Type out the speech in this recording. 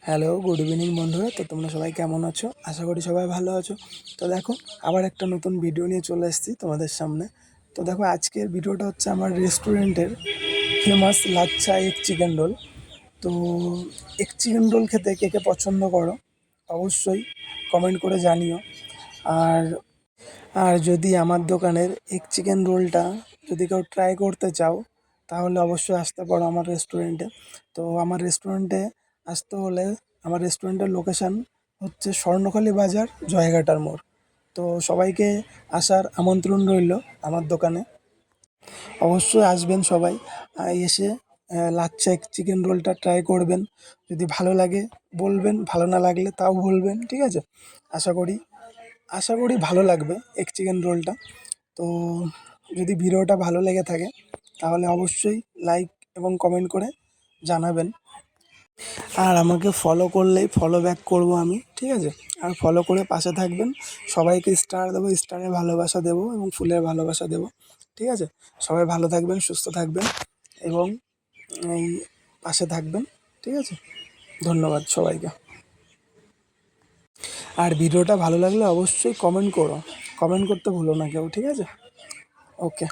Hello, good evening বন্ধুরা। তো তোমরা সবাই কেমন আছো? আশা করি সবাই ভালো আছো। তো দেখো, আবার একটা নতুন ভিডিও নিয়ে চলে এসেছি তোমাদের সামনে। তো দেখো, আজকের ভিডিওটা হচ্ছে আমার রেস্টুরেন্টের famous lachha egg chicken roll. তো এগ চিকেন রোল খেতে কে কে পছন্দ করো অবশ্যই কমেন্ট করে জানিও। আর আর যদি আমার দোকানের এগ চিকেন রোলটা যদি কেউ ট্রাই করতে চাও, তাহলে অবশ্যই আসতে পারো আমার রেস্টুরেন্টে। তো আমার রেস্টুরেন্টে আসতে হলে আমার রেস্টুরেন্টের লোকেশান হচ্ছে স্বর্ণখালী বাজার, জয়ঘাটার মোড়। তো সবাইকে আসার আমন্ত্রণ রইল আমার দোকানে। অবশ্যই আসবেন সবাই, এসে লাচ্ছা এগ চিকেন রোলটা ট্রাই করবেন। যদি ভালো লাগে বলবেন, ভালো না লাগলে তাও বলবেন, ঠিক আছে? আশা করি আশা করি ভালো লাগবে এগ চিকেন রোলটা। তো যদি ভিডিওটা ভালো লেগে থাকে তাহলে অবশ্যই লাইক এবং কমেন্ট করে জানাবেন। আর আমাকে ফলো করলেই ফলো ব্যাক করবো আমি, ঠিক আছে? আর ফলো করে পাশে থাকবেন। সবাইকে স্টার দেবো, স্টারের ভালোবাসা দেবো এবং ফুলের ভালোবাসা দেবো, ঠিক আছে? সবাই ভালো থাকবেন, সুস্থ থাকবেন এবং এই পাশে থাকবেন, ঠিক আছে? ধন্যবাদ সবাইকে। আর ভিডিওটা ভালো লাগলে অবশ্যই কমেন্ট করো, কমেন্ট করতে ভুলো না কেউ, ঠিক আছে? ওকে।